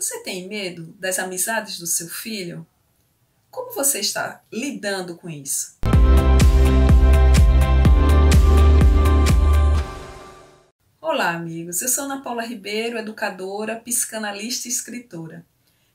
Você tem medo das amizades do seu filho? Como você está lidando com isso? Olá, amigos. Eu sou Ana Paula Ribeiro, educadora, psicanalista e escritora.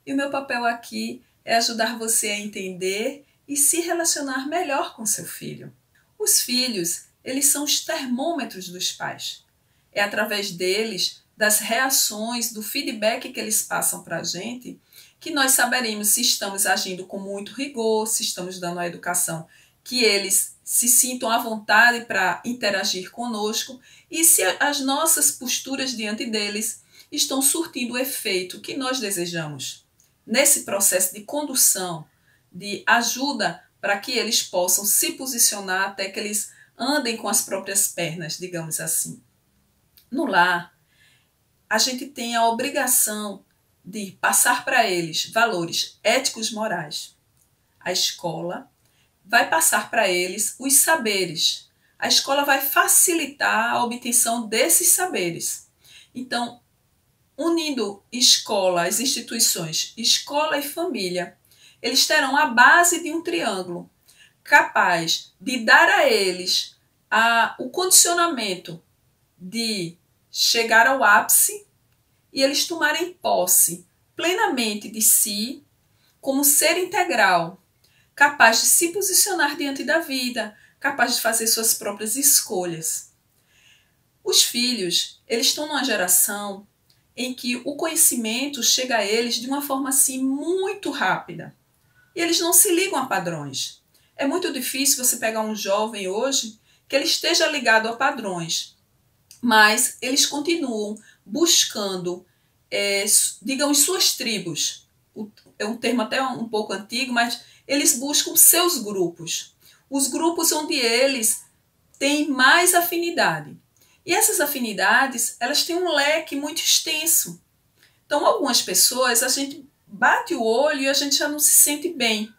E o meu papel aqui é ajudar você a entender e se relacionar melhor com seu filho. Os filhos, eles são os termômetros dos pais. É através deles, das reações, do feedback que eles passam para a gente, que nós saberemos se estamos agindo com muito rigor, se estamos dando a educação que eles se sintam à vontade para interagir conosco e se as nossas posturas diante deles estão surtindo o efeito que nós desejamos. Nesse processo de condução, de ajuda para que eles possam se posicionar até que eles andem com as próprias pernas, digamos assim. No lar, a gente tem a obrigação de passar para eles valores éticos morais. A escola vai passar para eles os saberes. A escola vai facilitar a obtenção desses saberes. Então, unindo escola, as instituições, escola e família, eles terão a base de um triângulo capaz de dar a eles o condicionamento de chegar ao ápice e eles tomarem posse plenamente de si como ser integral, capaz de se posicionar diante da vida, capaz de fazer suas próprias escolhas. Os filhos, eles estão numa geração em que o conhecimento chega a eles de uma forma assim muito rápida. E eles não se ligam a padrões. É muito difícil você pegar um jovem hoje que ele esteja ligado a padrões, mas eles continuam buscando, digamos, suas tribos. É um termo até um pouco antigo, mas eles buscam seus grupos. Os grupos onde eles têm mais afinidade. E essas afinidades, elas têm um leque muito extenso. Então, algumas pessoas, a gente bate o olho e a gente já não se sente bem.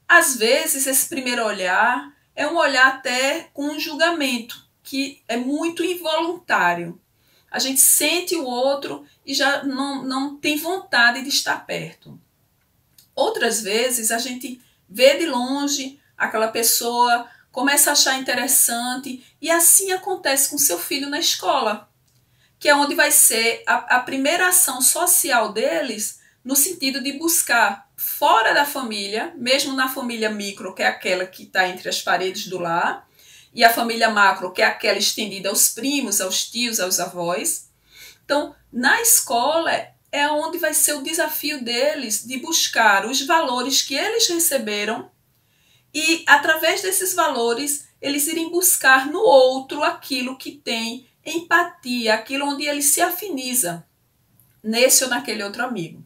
Às vezes, esse primeiro olhar é um olhar até com um julgamento, que é muito involuntário. A gente sente o outro e já não tem vontade de estar perto. Outras vezes, a gente vê de longe aquela pessoa, começa a achar interessante, e assim acontece com seu filho na escola, que é onde vai ser a primeira ação social deles, no sentido de buscar fora da família, mesmo na família micro, que é aquela que está entre as paredes do lar, e a família macro, que é aquela estendida aos primos, aos tios, aos avós. Então, na escola é onde vai ser o desafio deles de buscar os valores que eles receberam e, através desses valores, eles irem buscar no outro aquilo que tem empatia, aquilo onde ele se afiniza nesse ou naquele outro amigo.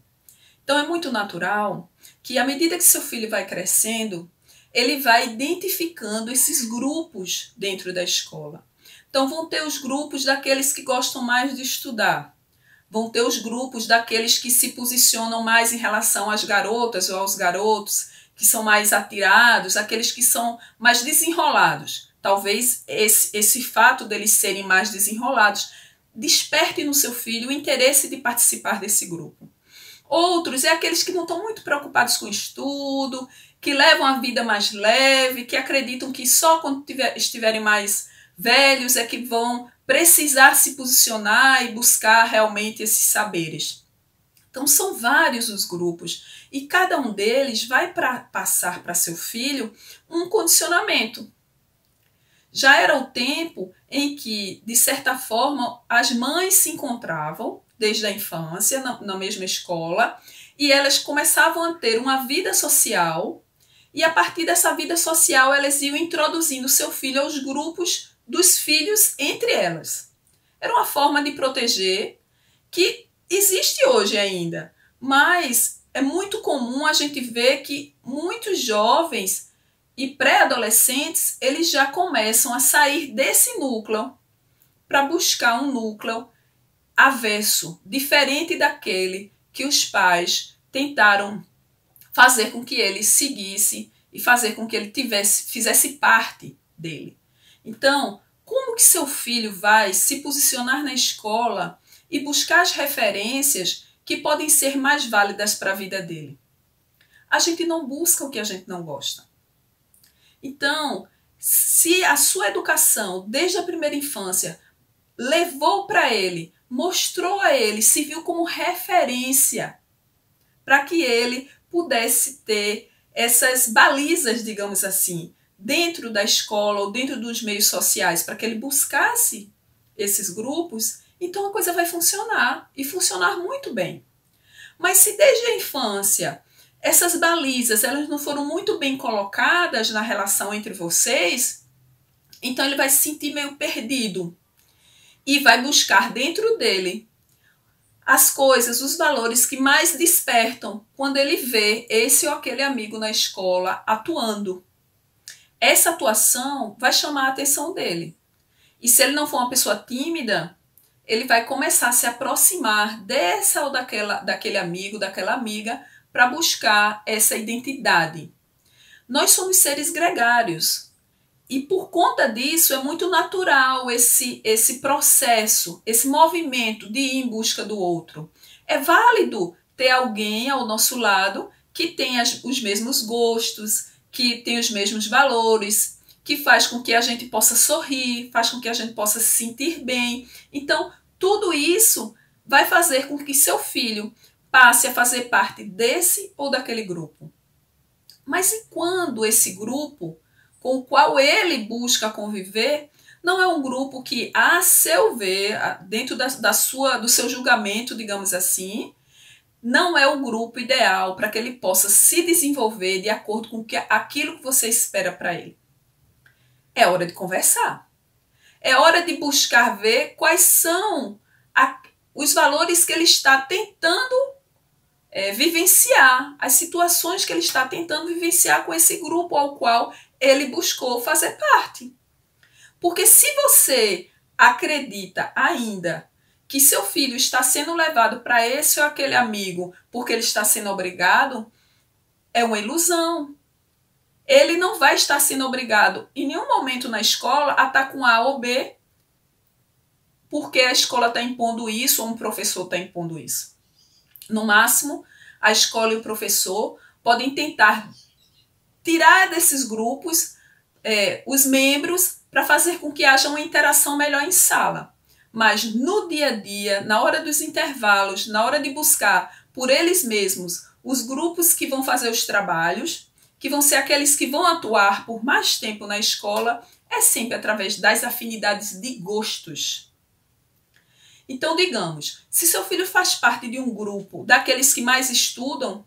Então, é muito natural que, à medida que seu filho vai crescendo, ele vai identificando esses grupos dentro da escola. Então, vão ter os grupos daqueles que gostam mais de estudar. Vão ter os grupos daqueles que se posicionam mais em relação às garotas ou aos garotos, que são mais atirados, aqueles que são mais desenrolados. Talvez esse fato deles serem mais desenrolados desperte no seu filho o interesse de participar desse grupo. Outros é aqueles que não estão muito preocupados com o estudo, que levam a vida mais leve, que acreditam que só quando estiverem mais velhos é que vão precisar se posicionar e buscar realmente esses saberes. Então, são vários os grupos e cada um deles vai passar para seu filho um condicionamento. Já era o tempo em que, de certa forma, as mães se encontravam desde a infância na mesma escola e elas começavam a ter uma vida social e, a partir dessa vida social, elas iam introduzindo seu filho aos grupos dos filhos entre elas. Era uma forma de proteger que existe hoje ainda, mas é muito comum a gente ver que muitos jovens e pré-adolescentes, eles já começam a sair desse núcleo para buscar um núcleo avesso, diferente daquele que os pais tentaram fazer com que ele seguisse e fazer com que ele fizesse parte dele. Então, como que seu filho vai se posicionar na escola e buscar as referências que podem ser mais válidas para a vida dele. A gente não busca o que a gente não gosta. Então, se a sua educação, desde a primeira infância, levou para ele, mostrou a ele, se viu como referência para que ele pudesse ter essas balizas, digamos assim, dentro da escola ou dentro dos meios sociais, para que ele buscasse esses grupos, então a coisa vai funcionar e funcionar muito bem. Mas se desde a infância essas balizas elas não foram muito bem colocadas na relação entre vocês, então ele vai se sentir meio perdido e vai buscar dentro dele as coisas, os valores que mais despertam quando ele vê esse ou aquele amigo na escola atuando. Essa atuação vai chamar a atenção dele. E se ele não for uma pessoa tímida, ele vai começar a se aproximar dessa ou daquele amigo, daquela amiga, para buscar essa identidade. Nós somos seres gregários. E por conta disso é muito natural esse processo, esse movimento de ir em busca do outro. É válido ter alguém ao nosso lado que tenha os mesmos gostos, que tem os mesmos valores, que faz com que a gente possa sorrir, faz com que a gente possa se sentir bem. Então, tudo isso vai fazer com que seu filho passe a fazer parte desse ou daquele grupo. Mas e quando esse grupo com o qual ele busca conviver não é um grupo que, a seu ver, dentro do seu julgamento, digamos assim, não é o grupo ideal para que ele possa se desenvolver de acordo com aquilo que você espera para ele? É hora de conversar. É hora de buscar ver quais são os valores que ele está tentando vivenciar, as situações que ele está tentando vivenciar com esse grupo ao qual ele buscou fazer parte. Porque se você acredita ainda que seu filho está sendo levado para esse ou aquele amigo porque ele está sendo obrigado, é uma ilusão. Ele não vai estar sendo obrigado em nenhum momento na escola a estar com A ou B porque a escola está impondo isso ou um professor está impondo isso. No máximo, a escola e o professor podem tentar tirar desses grupos os membros para fazer com que haja uma interação melhor em sala. Mas no dia a dia, na hora dos intervalos, na hora de buscar por eles mesmos os grupos que vão fazer os trabalhos, que vão ser aqueles que vão atuar por mais tempo na escola, é sempre através das afinidades de gostos. Então, digamos, se seu filho faz parte de um grupo daqueles que mais estudam,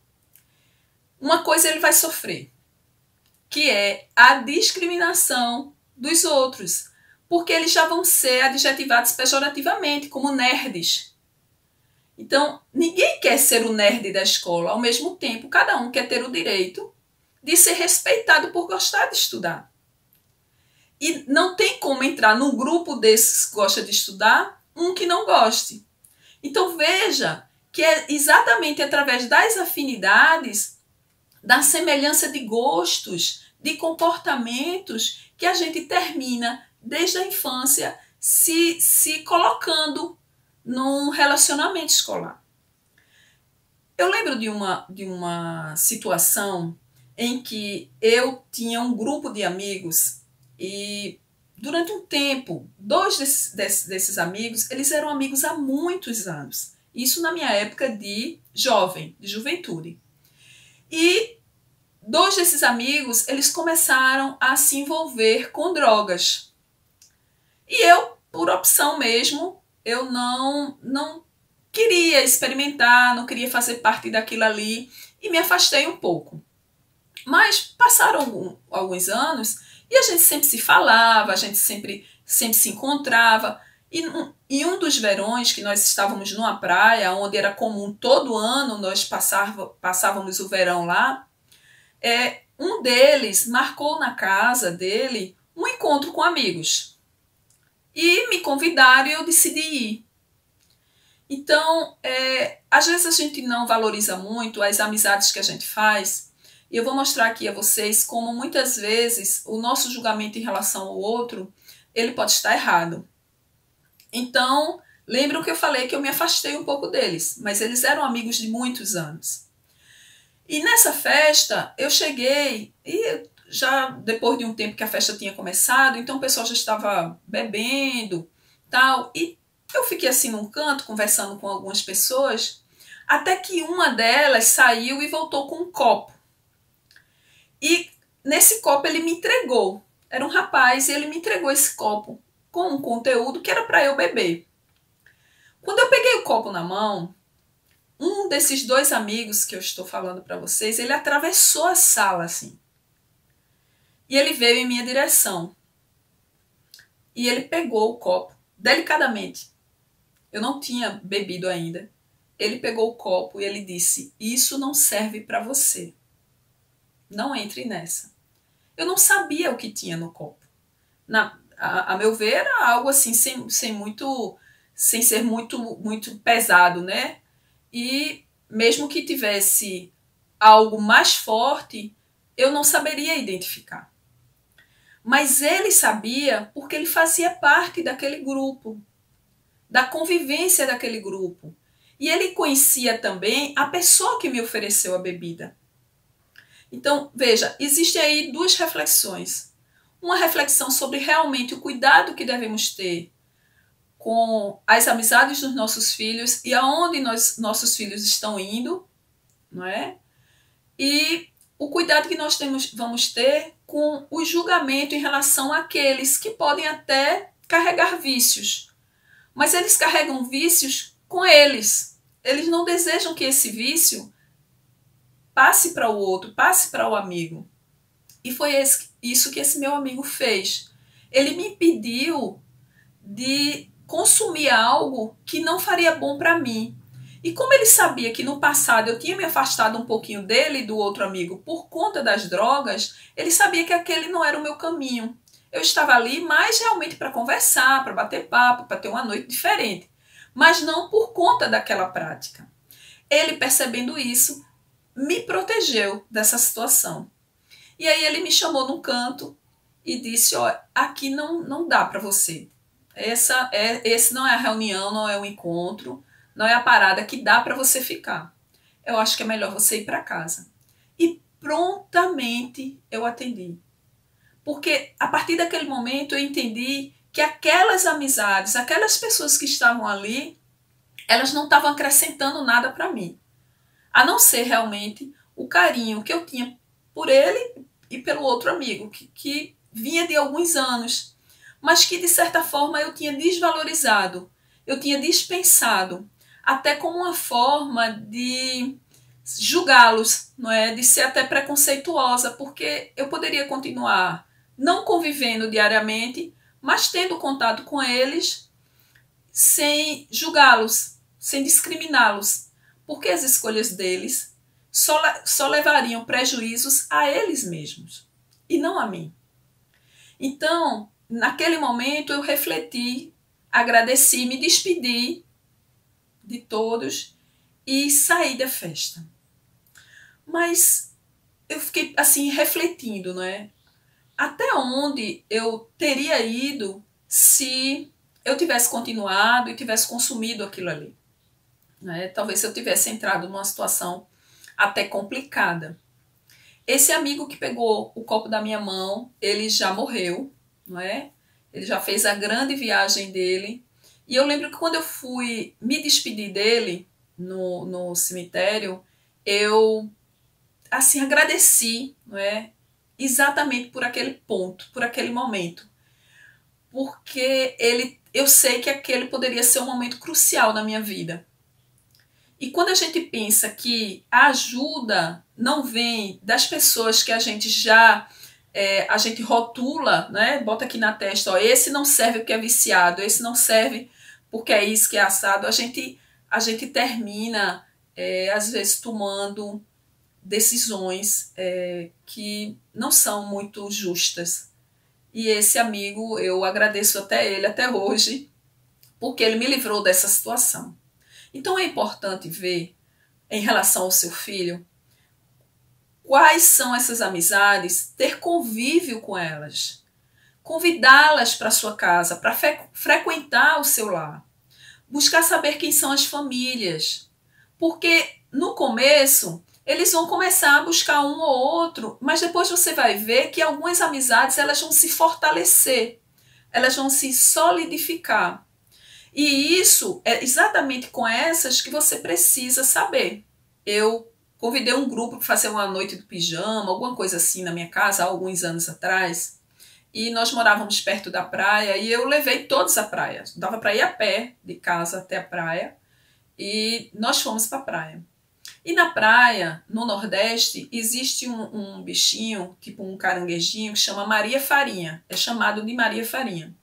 uma coisa ele vai sofrer, que é a discriminação dos outros, porque eles já vão ser adjetivados pejorativamente, como nerds. Então, ninguém quer ser o nerd da escola, ao mesmo tempo, cada um quer ter o direito de ser respeitado por gostar de estudar. E não tem como entrar num grupo desses que gosta de estudar, um que não goste. Então, veja que é exatamente através das afinidades, da semelhança de gostos, de comportamentos, que a gente termina, desde a infância, se colocando num relacionamento escolar. Eu lembro de uma situação em que eu tinha um grupo de amigos e, durante um tempo, dois desses amigos, eles eram amigos há muitos anos. Isso na minha época de jovem, de juventude. E dois desses amigos, eles começaram a se envolver com drogas. E eu, por opção mesmo, eu não queria experimentar, não queria fazer parte daquilo ali e me afastei um pouco. Mas passaram alguns anos e a gente sempre se falava, a gente sempre se encontrava. E em um dos verões que nós estávamos numa praia, onde era comum todo ano nós passávamos o verão lá, um deles marcou na casa dele um encontro com amigos. E me convidaram e eu decidi ir. Então, às vezes a gente não valoriza muito as amizades que a gente faz. E eu vou mostrar aqui a vocês como muitas vezes o nosso julgamento em relação ao outro, ele pode estar errado. Então, Lembram que eu falei que eu me afastei um pouco deles, mas eles eram amigos de muitos anos. E nessa festa eu cheguei e já depois de um tempo que a festa tinha começado, então o pessoal já estava bebendo, tal, e eu fiquei assim num canto conversando com algumas pessoas, até que uma delas saiu e voltou com um copo. E nesse copo ele me entregou. Era um rapaz e ele me entregou esse copo com um conteúdo que era para eu beber. Quando eu peguei o copo na mão, um desses dois amigos que eu estou falando para vocês, ele atravessou a sala assim. E ele veio em minha direção. E ele pegou o copo, delicadamente. Eu não tinha bebido ainda. Ele pegou o copo e ele disse: "Isso não serve para você. Não entre nessa." Eu não sabia o que tinha no copo. A meu ver, era algo assim, sem ser muito pesado, né? E mesmo que tivesse algo mais forte, eu não saberia identificar. Mas ele sabia porque ele fazia parte daquele grupo, da convivência daquele grupo. E ele conhecia também a pessoa que me ofereceu a bebida. Então, veja, existem aí duas reflexões. Uma reflexão sobre realmente o cuidado que devemos ter com as amizades dos nossos filhos e aonde nossos filhos estão indo, não é? E o cuidado que nós vamos ter com o julgamento em relação àqueles que podem até carregar vícios. Mas eles carregam vícios com eles. Eles não desejam que esse vício passe para o outro, passe para o amigo. E foi isso que esse meu amigo fez. Ele me impediu de consumir algo que não faria bom para mim. E como ele sabia que no passado eu tinha me afastado um pouquinho dele e do outro amigo por conta das drogas, ele sabia que aquele não era o meu caminho. Eu estava ali mais realmente para conversar, para bater papo, para ter uma noite diferente, mas não por conta daquela prática. Ele, percebendo isso, me protegeu dessa situação. E aí ele me chamou num canto e disse: "Ó, aqui não dá para você. Esse não é a reunião, não é o encontro, não é a parada que dá para você ficar. Eu acho que é melhor você ir para casa." E prontamente eu atendi. Porque a partir daquele momento eu entendi que aquelas amizades, aquelas pessoas que estavam ali, elas não estavam acrescentando nada para mim. A não ser realmente o carinho que eu tinha por ele e pelo outro amigo, que vinha de alguns anos, mas que de certa forma eu tinha desvalorizado, eu tinha dispensado, até como uma forma de julgá-los, não é? De ser até preconceituosa, porque eu poderia continuar não convivendo diariamente, mas tendo contato com eles sem julgá-los, sem discriminá-los, porque as escolhas deles só levariam prejuízos a eles mesmos e não a mim. Então, naquele momento eu refleti, agradeci, me despedi de todos e saí da festa. Mas eu fiquei assim refletindo, não é? Até onde eu teria ido se eu tivesse continuado e tivesse consumido aquilo ali, né? Talvez eu tivesse entrado numa situação até complicada. Esse amigo que pegou o copo da minha mão, ele já morreu, não é? Ele já fez a grande viagem dele. E eu lembro que quando eu fui me despedir dele no cemitério, eu assim agradeci, não é? Exatamente por aquele ponto, por aquele momento. Porque eu sei que aquele poderia ser um momento crucial na minha vida. E quando a gente pensa que a ajuda não vem das pessoas que a gente já a gente rotula, né? Bota aqui na testa, ó, esse não serve porque é viciado, esse não serve porque é isso que é assado, a gente termina às vezes tomando decisões que não são muito justas. E esse amigo, eu agradeço até ele até hoje, porque ele me livrou dessa situação. Então é importante ver, em relação ao seu filho, quais são essas amizades, ter convívio com elas, convidá-las para sua casa, para frequentar o seu lar. buscar saber quem são as famílias, porque no começo eles vão começar a buscar um ou outro, mas depois você vai ver que algumas amizades elas vão se fortalecer, elas vão se solidificar. E isso é exatamente com essas que você precisa saber. Eu convidei um grupo para fazer uma noite do pijama, alguma coisa assim na minha casa, há alguns anos atrás. E nós morávamos perto da praia e eu levei todos à praia. Dava para ir a pé de casa até a praia e nós fomos para a praia. E na praia, no Nordeste, existe um bichinho, tipo um caranguejinho, que chama Maria Farinha. É chamado de Maria Farinha.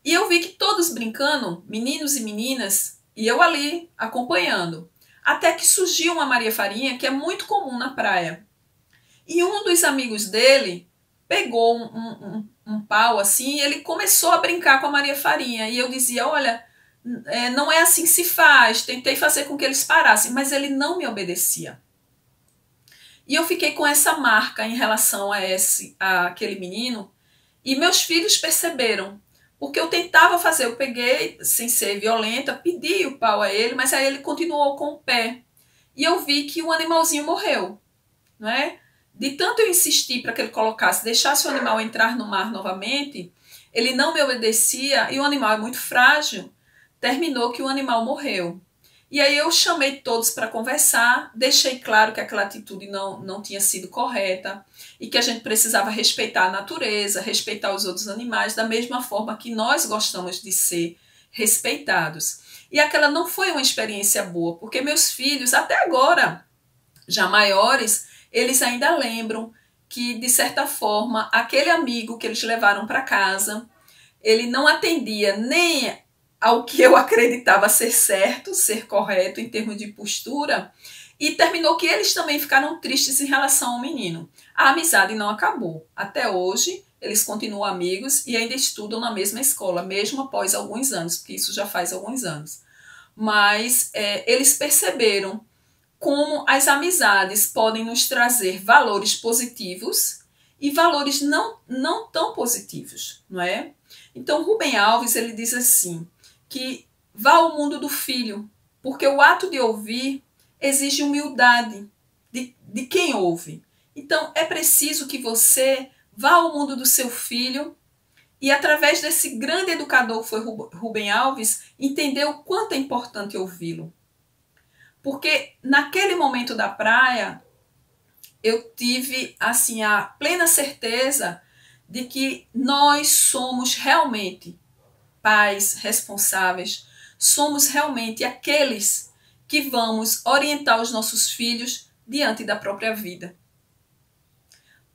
E eu vi que todos brincando, meninos e meninas, e eu ali acompanhando. Até que surgiu uma Maria Farinha que é muito comum na praia. E um dos amigos dele pegou um pau assim e ele começou a brincar com a Maria Farinha. E eu dizia, olha, não é assim que se faz. Tentei fazer com que eles parassem, mas ele não me obedecia. E eu fiquei com essa marca em relação a aquele menino. E meus filhos perceberam. Porque eu tentava fazer, eu peguei, sem ser violenta, pedi o pau a ele, mas aí ele continuou com o pé. E eu vi que o animalzinho morreu, não é? De tanto eu insistir para que ele deixasse o animal entrar no mar novamente, ele não me obedecia e o animal é muito frágil. Terminou que o animal morreu. E aí eu chamei todos para conversar, deixei claro que aquela atitude não tinha sido correta e que a gente precisava respeitar a natureza, respeitar os outros animais da mesma forma que nós gostamos de ser respeitados. E aquela não foi uma experiência boa, porque meus filhos, até agora, já maiores, eles ainda lembram que, de certa forma, aquele amigo que eles levaram para casa, ele não atendia nem ao que eu acreditava ser certo, ser correto em termos de postura, e terminou que eles também ficaram tristes em relação ao menino. A amizade não acabou. Até hoje, eles continuam amigos e ainda estudam na mesma escola, mesmo após alguns anos, porque isso já faz alguns anos. Mas eles perceberam como as amizades podem nos trazer valores positivos e valores não tão positivos, não é? Então, Rubem Alves, ele diz assim, que vá ao mundo do filho, porque o ato de ouvir exige humildade de quem ouve. Então, é preciso que você vá ao mundo do seu filho e, através desse grande educador que foi Rubem Alves, entender o quanto é importante ouvi-lo. Porque naquele momento da praia, eu tive assim a plena certeza de que nós somos realmente pais responsáveis, somos realmente aqueles que vamos orientar os nossos filhos diante da própria vida.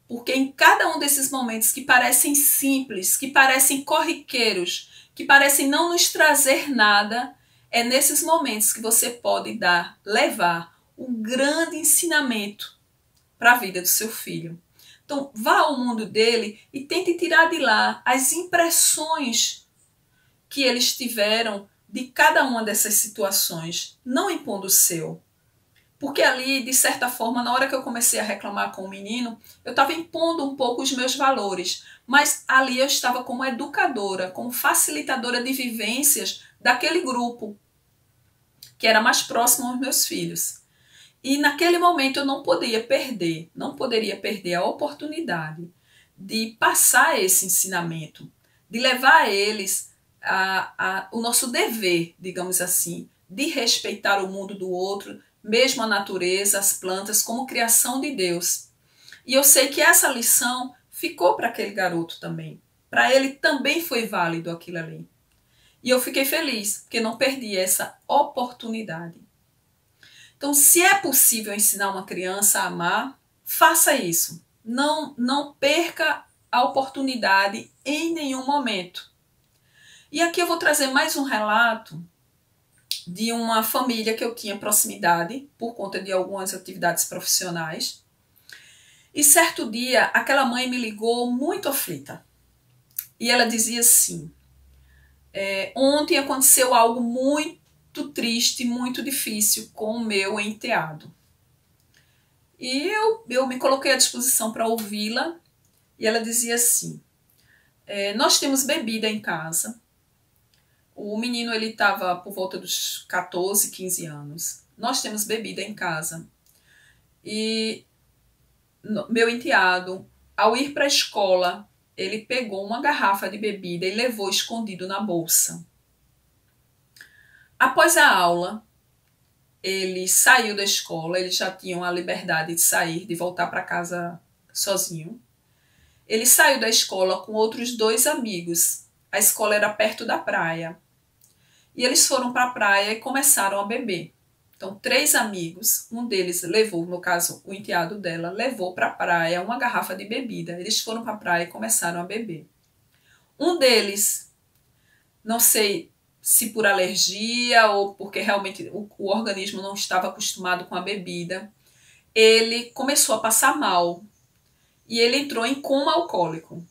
Porque em cada um desses momentos que parecem simples, que parecem corriqueiros, que parecem não nos trazer nada, é nesses momentos que você pode levar um grande ensinamento para a vida do seu filho. Então, vá ao mundo dele e tente tirar de lá as impressões que eles tiveram de cada uma dessas situações, não impondo o seu. Porque ali, de certa forma, na hora que eu comecei a reclamar com o menino, eu estava impondo um pouco os meus valores, mas ali eu estava como educadora, como facilitadora de vivências daquele grupo, que era mais próximo aos meus filhos. E naquele momento eu não poderia perder a oportunidade de passar esse ensinamento, de levar a eles o nosso dever, digamos assim, de respeitar o mundo do outro, mesmo a natureza, as plantas, como criação de Deus. E eu sei que essa lição ficou para aquele garoto também. Para ele também foi válido aquilo ali. E eu fiquei feliz, porque não perdi essa oportunidade. Então, se é possível ensinar uma criança a amar, faça isso. Não perca a oportunidade em nenhum momento. E aqui eu vou trazer mais um relato de uma família que eu tinha proximidade por conta de algumas atividades profissionais. E certo dia, aquela mãe me ligou muito aflita. E ela dizia assim, ontem aconteceu algo muito triste, muito difícil com o meu enteado. E eu me coloquei à disposição para ouvi-la. E ela dizia assim, nós temos bebida em casa. O menino ele estava por volta dos 14, 15 anos. Nós temos bebida em casa. E meu enteado, ao ir para a escola, ele pegou uma garrafa de bebida e levou escondido na bolsa. Após a aula, ele saiu da escola, eles já tinham a liberdade de sair, de voltar para casa sozinho. Ele saiu da escola com outros 2 amigos. A escola era perto da praia. E eles foram para a praia e começaram a beber. Então, 3 amigos, um deles levou, no caso, o enteado dela, levou para a praia uma garrafa de bebida. Eles foram para a praia e começaram a beber. Um deles, não sei se por alergia ou porque realmente o organismo não estava acostumado com a bebida, ele começou a passar mal e ele entrou em coma alcoólico.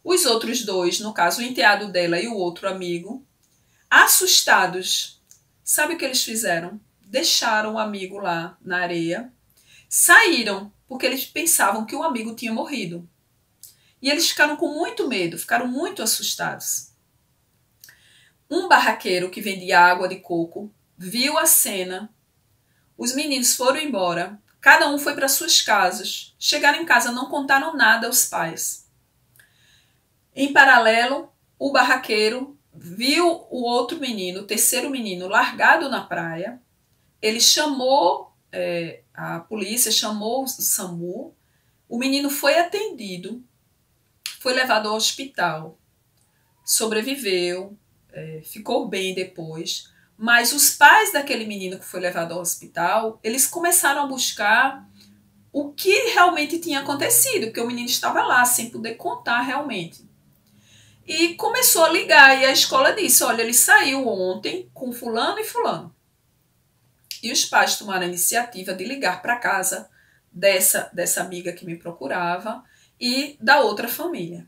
Os outros 2, no caso, o enteado dela e o outro amigo, assustados, sabe o que eles fizeram? Deixaram o amigo lá na areia, saíram porque eles pensavam que o amigo tinha morrido. E eles ficaram com muito medo, ficaram muito assustados. Um barraqueiro que vendia água de coco viu a cena. Os meninos foram embora. Cada um foi para suas casas. Chegaram em casa, não contaram nada aos pais. Em paralelo, o barraqueiro viu o outro menino, o terceiro menino, largado na praia. Ele chamou a polícia, chamou o SAMU. O menino foi atendido, foi levado ao hospital, sobreviveu, ficou bem depois. Mas os pais daquele menino que foi levado ao hospital, eles começaram a buscar o que realmente tinha acontecido, porque o menino estava lá, sem poder contar realmente. E começou a ligar, e a escola disse, olha, ele saiu ontem com fulano e fulano. E os pais tomaram a iniciativa de ligar para casa dessa amiga que me procurava e da outra família.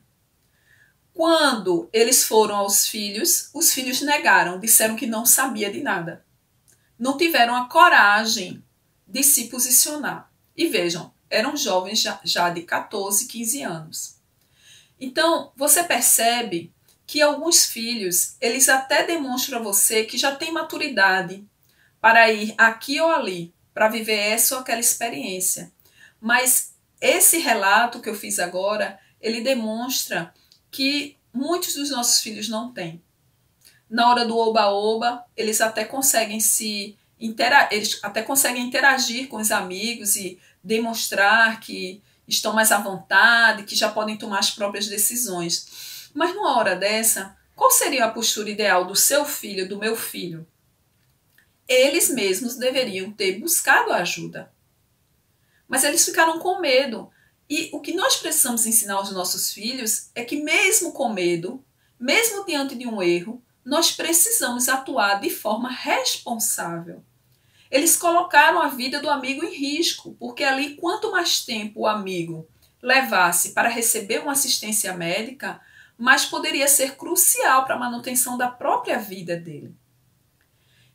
Quando eles foram aos filhos, os filhos negaram, disseram que não sabia de nada. Não tiveram a coragem de se posicionar. E vejam, eram jovens já de 14, 15 anos. Então, você percebe que alguns filhos, eles até demonstram a você que já tem maturidade para ir aqui ou ali, para viver essa ou aquela experiência. Mas esse relato que eu fiz agora, ele demonstra que muitos dos nossos filhos não têm. Na hora do oba-oba, eles até conseguem eles até conseguem interagir com os amigos e demonstrar que estão mais à vontade, que já podem tomar as próprias decisões. Mas numa hora dessa, qual seria a postura ideal do seu filho, do meu filho? Eles mesmos deveriam ter buscado ajuda. Mas eles ficaram com medo. E o que nós precisamos ensinar aos nossos filhos é que mesmo com medo, mesmo diante de um erro, nós precisamos atuar de forma responsável. Eles colocaram a vida do amigo em risco, porque ali quanto mais tempo o amigo levasse para receber uma assistência médica, mais poderia ser crucial para a manutenção da própria vida dele.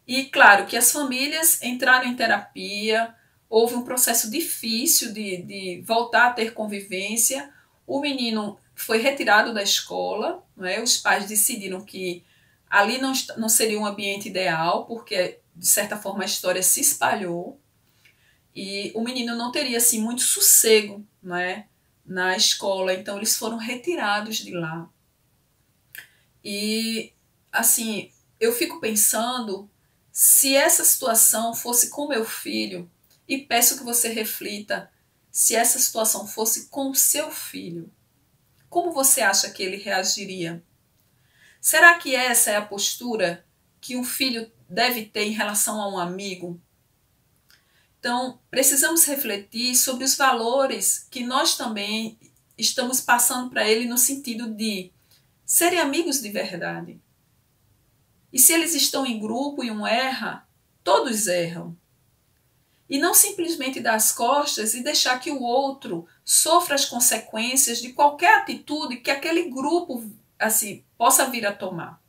E claro que as famílias entraram em terapia, houve um processo difícil de voltar a ter convivência. O menino foi retirado da escola, não é? Os pais decidiram que ali não seria um ambiente ideal, porque de certa forma a história se espalhou e o menino não teria assim muito sossego, não é? Na escola, então eles foram retirados de lá. E assim, eu fico pensando se essa situação fosse com meu filho, e peço que você reflita, se essa situação fosse com o seu filho, como você acha que ele reagiria? Será que essa é a postura que um filho deve ter em relação a um amigo? Então, precisamos refletir sobre os valores que nós também estamos passando para ele no sentido de serem amigos de verdade. E se eles estão em grupo e um erra, todos erram. E não simplesmente dar as costas e deixar que o outro sofra as consequências de qualquer atitude que aquele grupo assim, possa vir a tomar.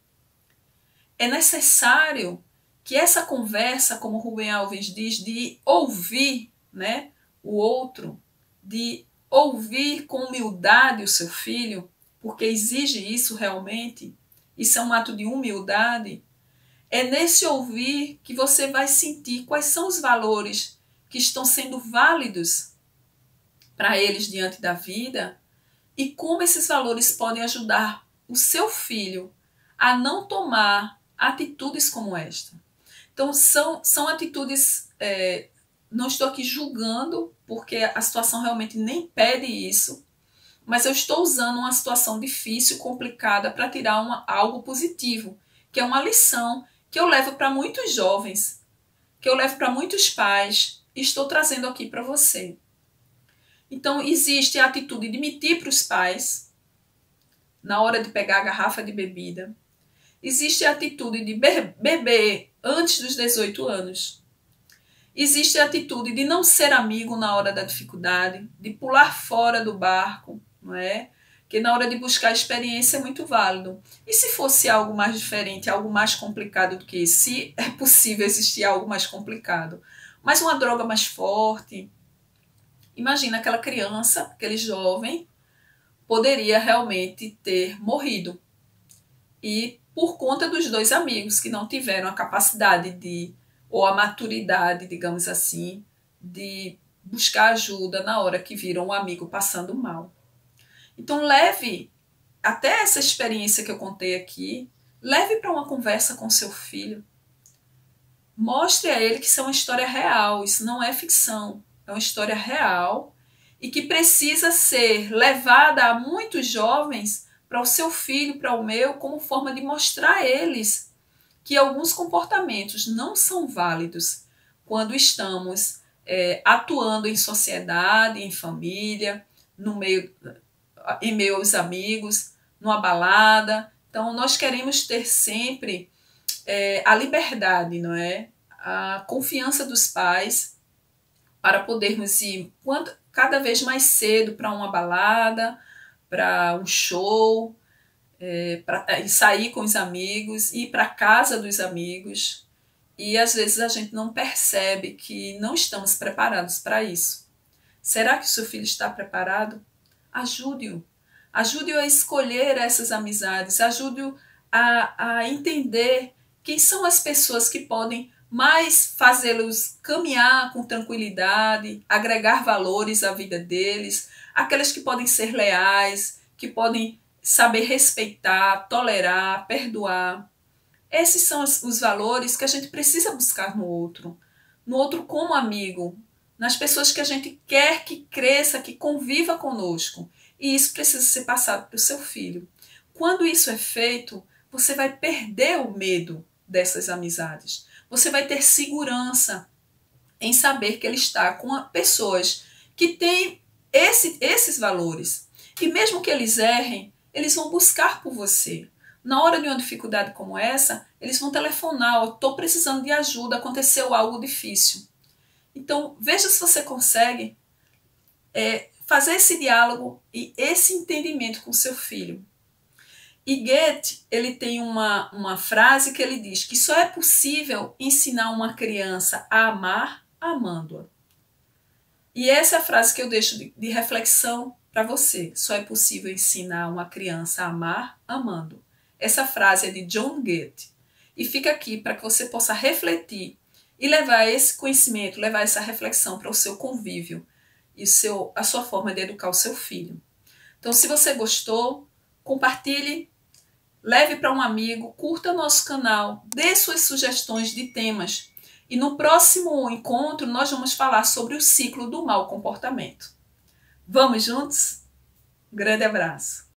É necessário que essa conversa, como Rubem Alves diz, de ouvir, né, o outro, de ouvir com humildade o seu filho, porque exige isso realmente, isso é um ato de humildade, é nesse ouvir que você vai sentir quais são os valores que estão sendo válidos para eles diante da vida e como esses valores podem ajudar o seu filho a não tomar atitudes como esta. Então, são atitudes, não estou aqui julgando, porque a situação realmente nem pede isso, mas eu estou usando uma situação difícil, complicada, para tirar algo positivo, que é uma lição que eu levo para muitos jovens, que eu levo para muitos pais, e estou trazendo aqui para você. Então, existe a atitude de mentir para os pais, na hora de pegar a garrafa de bebida. Existe a atitude de beber antes dos 18 anos. Existe a atitude de não ser amigo na hora da dificuldade, de pular fora do barco, não é? Que na hora de buscar experiência é muito válido. E se fosse algo mais diferente, algo mais complicado do que isso? Se é possível existir algo mais complicado. Mas uma droga mais forte. Imagina aquela criança, aquele jovem, poderia realmente ter morrido. E por conta dos dois amigos que não tiveram a capacidade ou a maturidade, digamos assim, de buscar ajuda na hora que viram um amigo passando mal. Então leve até essa experiência que eu contei aqui, leve para uma conversa com seu filho. Mostre a ele que isso é uma história real, isso não é ficção, é uma história real e que precisa ser levada a muitos jovens, para o seu filho, para o meu, como forma de mostrar a eles que alguns comportamentos não são válidos quando estamos atuando em sociedade, em família, em meio aos amigos, numa balada. Então, nós queremos ter sempre a liberdade, não é? A confiança dos pais para podermos ir cada vez mais cedo para uma balada, para um show, para sair com os amigos, ir para a casa dos amigos. E às vezes a gente não percebe que não estamos preparados para isso. Será que o seu filho está preparado? Ajude-o. Ajude-o a escolher essas amizades. Ajude-o a entender quem são as pessoas que podem mais fazê-los caminhar com tranquilidade, agregar valores à vida deles, aquelas que podem ser leais, que podem saber respeitar, tolerar, perdoar. Esses são os valores que a gente precisa buscar no outro como amigo, nas pessoas que a gente quer que cresça, que conviva conosco. E isso precisa ser passado para o seu filho. Quando isso é feito, você vai perder o medo dessas amizades. Você vai ter segurança em saber que ele está com pessoas que têm esses valores. E mesmo que eles errem, eles vão buscar por você. Na hora de uma dificuldade como essa, eles vão telefonar, eu estou precisando de ajuda, aconteceu algo difícil. Então, veja se você consegue fazer esse diálogo e esse entendimento com seu filho. E Goethe, ele tem uma frase que ele diz que só é possível ensinar uma criança a amar amando-a. E essa é a frase que eu deixo de reflexão para você. Só é possível ensinar uma criança a amar amando. Essa frase é de John Goethe. E fica aqui para que você possa refletir e levar esse conhecimento, levar essa reflexão para o seu convívio e a sua forma de educar o seu filho. Então, se você gostou, compartilhe, leve para um amigo, curta nosso canal, dê suas sugestões de temas. E no próximo encontro nós vamos falar sobre o ciclo do mau comportamento. Vamos juntos? Um grande abraço!